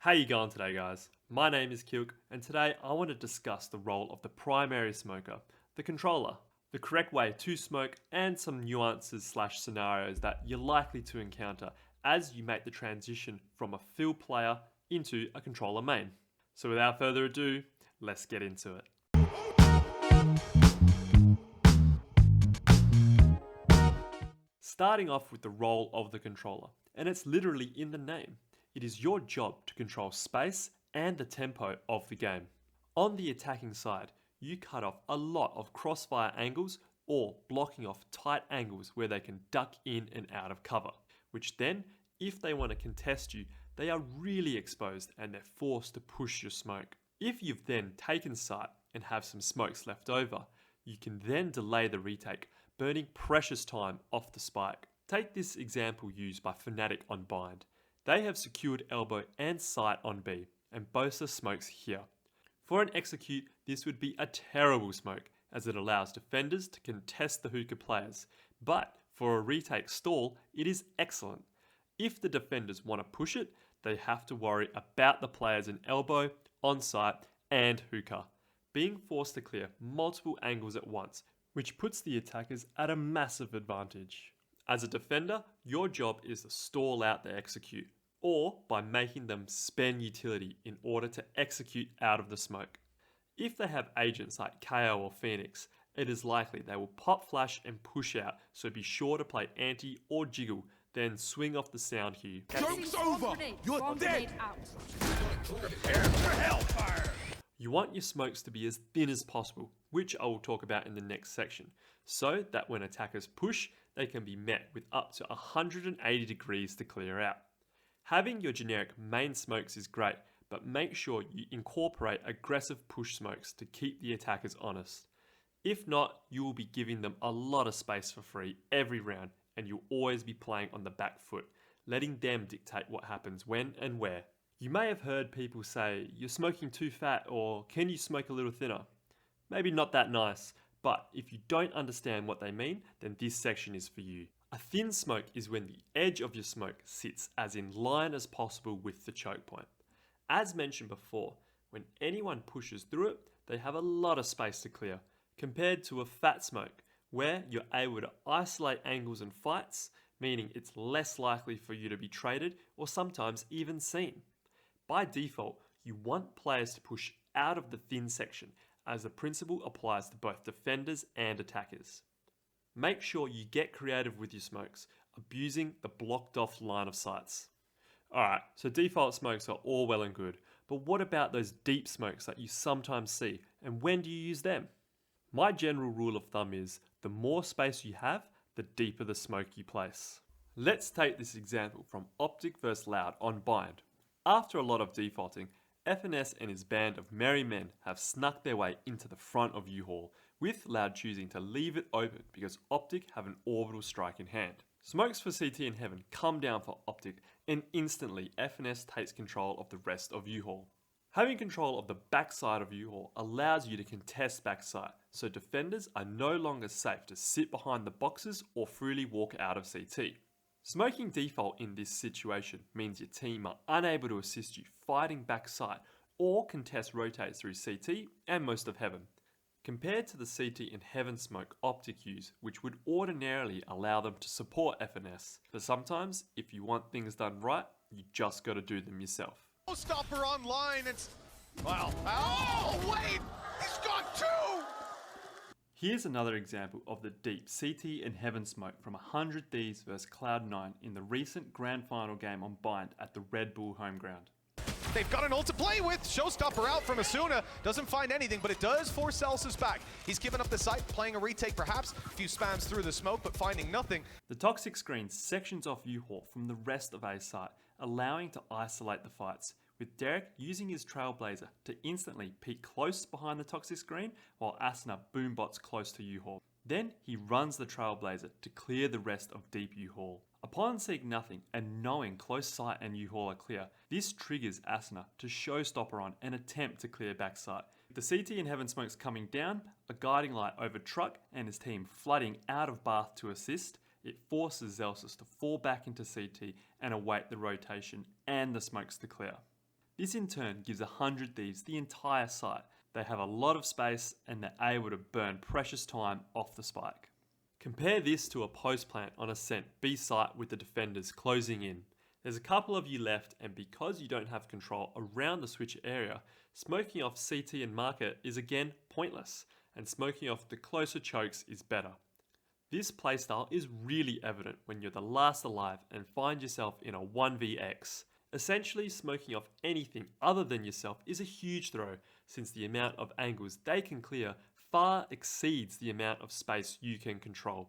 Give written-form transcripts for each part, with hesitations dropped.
How you going today, guys? My name is Kilk, and today I want to discuss the role of the primary smoker, the controller, the correct way to smoke, and some nuances/scenarios that you're likely to encounter as you make the transition from a field player into a controller main. So without further ado, let's get into it. Starting off with the role of the controller, and it's literally in the name. It is your job to control space and the tempo of the game. On the attacking side, you cut off a lot of crossfire angles or blocking off tight angles where they can duck in and out of cover, which then, if they want to contest you, they are really exposed and they're forced to push your smoke. If you've then taken sight and have some smokes left over, you can then delay the retake, burning precious time off the spike. Take this example used by Fnatic on Bind. They have secured elbow and sight on B, and both are smokes here. For an execute, this would be a terrible smoke, as it allows defenders to contest the hookah players, but for a retake stall, it is excellent. If the defenders want to push it, they have to worry about the players in elbow, on sight, and hookah, being forced to clear multiple angles at once, which puts the attackers at a massive advantage. As a defender, your job is to stall out the execute, or by making them spend utility in order to execute out of the smoke. If they have agents like KO or Phoenix, it is likely they will pop flash and push out, so be sure to play anti or jiggle, then swing off the sound cue. Joke's over! You're dead! Prepare for hellfire! You want your smokes to be as thin as possible, which I will talk about in the next section, so that when attackers push, they can be met with up to 180 degrees to clear out. Having your generic main smokes is great, but make sure you incorporate aggressive push smokes to keep the attackers honest. If not, you will be giving them a lot of space for free every round, and you'll always be playing on the back foot, letting them dictate what happens when and where. You may have heard people say, "You're smoking too fat," or "Can you smoke a little thinner?" Maybe not that nice, but if you don't understand what they mean, then this section is for you. A thin smoke is when the edge of your smoke sits as in line as possible with the choke point. As mentioned before, when anyone pushes through it, they have a lot of space to clear, compared to a fat smoke, where you're able to isolate angles and fights, meaning it's less likely for you to be traded or sometimes even seen. By default, you want players to push out of the thin section, as the principle applies to both defenders and attackers. Make sure you get creative with your smokes, abusing the blocked off line of sights. Alright, so default smokes are all well and good, but what about those deep smokes that you sometimes see, and when do you use them? My general rule of thumb is, the more space you have, the deeper the smoke you place. Let's take this example from Optic vs Loud on Bind. After a lot of defaulting, FNS and his band of merry men have snuck their way into the front of U-Haul, with Loud choosing to leave it open because Optic have an orbital strike in hand. Smokes for CT in heaven come down for Optic, and instantly FNS takes control of the rest of U-Haul. Having control of the backside of U-Haul allows you to contest backside, so defenders are no longer safe to sit behind the boxes or freely walk out of CT. Smoking default in this situation means your team are unable to assist you fighting backside or contest rotates through CT and most of heaven, compared to the CT and heaven smoke Optic use, which would ordinarily allow them to support FNS. But sometimes, if you want things done right, you just gotta do them yourself. Stopper online, it's... Well, oh, wait! He's got two! Here's another example of the deep CT and heaven smoke from 100 Thieves vs Cloud9 in the recent grand final game on Bind at the Red Bull home ground. They've got an ult to play with. Showstopper out from Asuna. Doesn't find anything, but it does force Celsius back. He's given up the site, playing a retake perhaps. A few spams through the smoke, but finding nothing. The toxic screen sections off U-Haul from the rest of A site, allowing to isolate the fights, with Derek using his Trailblazer to instantly peek close behind the toxic screen while Asuna boombots close to U-Haul. Then he runs the Trailblazer to clear the rest of deep U-Haul. Upon seeing nothing and knowing close sight and U-Haul are clear, this triggers Asuna to showstopper on and attempt to clear backside. With the CT and heaven smokes coming down, a guiding light over Truck and his team flooding out of Bath to assist, it forces Celsius to fall back into CT and await the rotation and the smokes to clear. This in turn gives 100 Thieves the entire site. They have a lot of space and they're able to burn precious time off the spike. Compare this to a post plant on Ascent B site with the defenders closing in. There's a couple of you left, and because you don't have control around the switch area, smoking off CT and market is again pointless, and smoking off the closer chokes is better. This playstyle is really evident when you're the last alive and find yourself in a 1vx. Essentially, smoking off anything other than yourself is a huge throw, since the amount of angles they can clear far exceeds the amount of space you can control.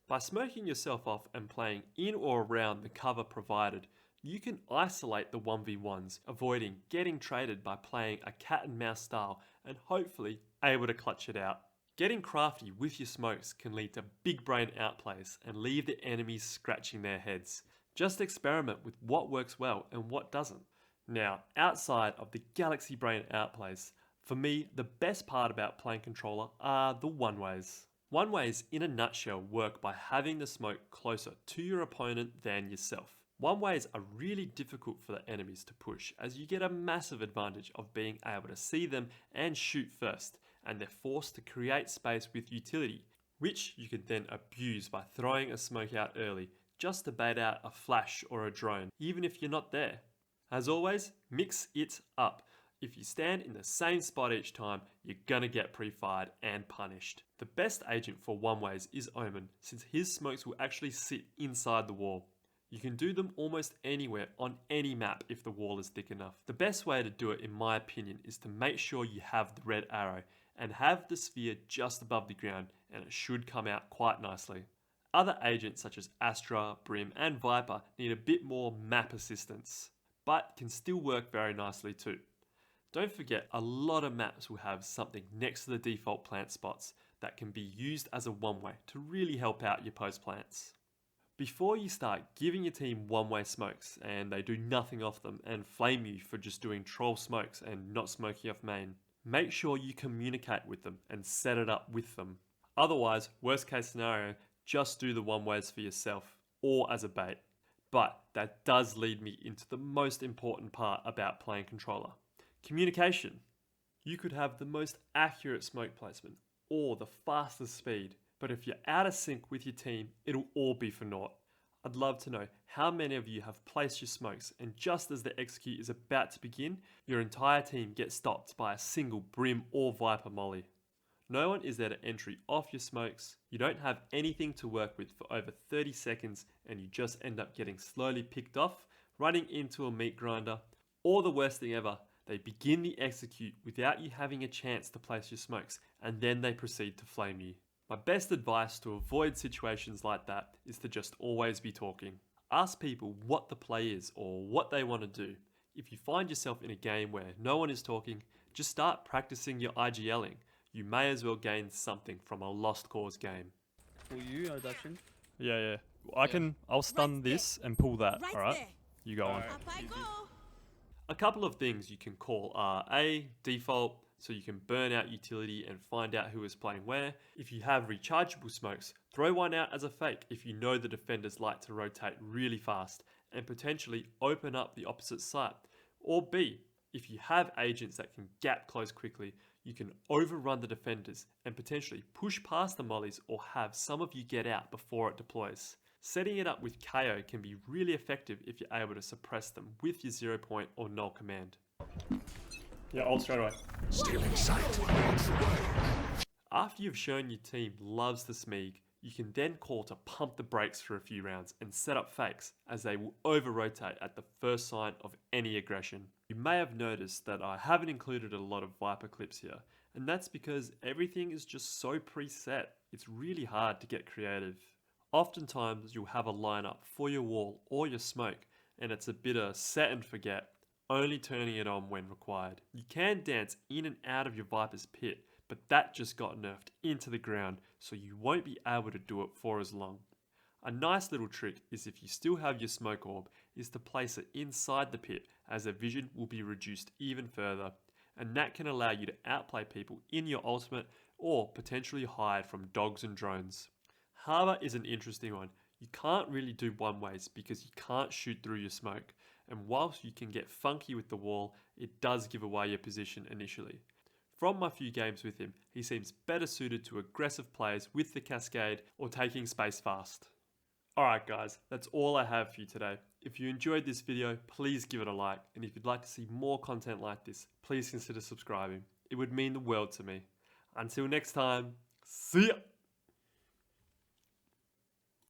By smoking yourself off and playing in or around the cover provided, you can isolate the 1v1s, avoiding getting traded by playing a cat and mouse style and hopefully able to clutch it out. Getting crafty with your smokes can lead to big brain outplays and leave the enemies scratching their heads. Just experiment with what works well and what doesn't. Now, outside of the galaxy brain outplays, for me, the best part about playing controller are the one-ways. One-ways in a nutshell work by having the smoke closer to your opponent than yourself. One-ways are really difficult for the enemies to push, as you get a massive advantage of being able to see them and shoot first, and they're forced to create space with utility, which you can then abuse by throwing a smoke out early, just to bait out a flash or a drone, even if you're not there. As always, mix it up. If you stand in the same spot each time, you're gonna get pre-fired and punished. The best agent for one-ways is Omen, since his smokes will actually sit inside the wall. You can do them almost anywhere on any map if the wall is thick enough. The best way to do it, in my opinion, is to make sure you have the red arrow and have the sphere just above the ground, and it should come out quite nicely. Other agents such as Astra, Brim and Viper need a bit more map assistance, but can still work very nicely too. Don't forget, a lot of maps will have something next to the default plant spots that can be used as a one-way to really help out your post plants. Before you start giving your team one-way smokes and they do nothing off them and flame you for just doing troll smokes and not smoking off main, make sure you communicate with them and set it up with them. Otherwise, worst case scenario, just do the one-ways for yourself or as a bait. But that does lead me into the most important part about playing controller. Communication. You could have the most accurate smoke placement or the fastest speed, but if you're out of sync with your team, it'll all be for naught. I'd love to know how many of you have placed your smokes and just as the execute is about to begin, your entire team gets stopped by a single Brim or Viper molly. No one is there to entry off your smokes, you don't have anything to work with for over 30 seconds and you just end up getting slowly picked off, running into a meat grinder, or the worst thing ever, they begin the execute without you having a chance to place your smokes and then they proceed to flame you. My best advice to avoid situations like that is to just always be talking. Ask people what the play is or what they want to do. If you find yourself in a game where no one is talking, just start practicing your IGLing. You may as well gain something from a lost cause game. Will you Darshan? Yeah. I'll stun this and pull that, alright? You go on. Up I go. A couple of things you can call are A, default, so you can burn out utility and find out who is playing where. If you have rechargeable smokes, throw one out as a fake if you know the defenders like to rotate really fast and potentially open up the opposite side. Or B, if you have agents that can gap close quickly, you can overrun the defenders and potentially push past the mollies or have some of you get out before it deploys. Setting it up with KO can be really effective if you're able to suppress them with your 0 point or null command. Yeah, ult straight away. Stealing sight. After you've shown your team loves the Smeeg, you can then call to pump the brakes for a few rounds and set up fakes as they will over-rotate at the first sign of any aggression. You may have noticed that I haven't included a lot of Viper clips here, and that's because everything is just so preset, it's really hard to get creative. Oftentimes you'll have a lineup for your wall or your smoke, and it's a bit of set and forget, only turning it on when required. You can dance in and out of your Viper's pit, but that just got nerfed into the ground, so you won't be able to do it for as long. A nice little trick is if you still have your smoke orb, is to place it inside the pit as the vision will be reduced even further, and that can allow you to outplay people in your ultimate or potentially hide from dogs and drones. Harbor is an interesting one. You can't really do one ways because you can't shoot through your smoke, and whilst you can get funky with the wall, it does give away your position initially. From my few games with him, he seems better suited to aggressive players with the cascade or taking space fast. Alright guys, that's all I have for you today. If you enjoyed this video, please give it a like, and if you'd like to see more content like this, please consider subscribing. It would mean the world to me. Until next time, see ya!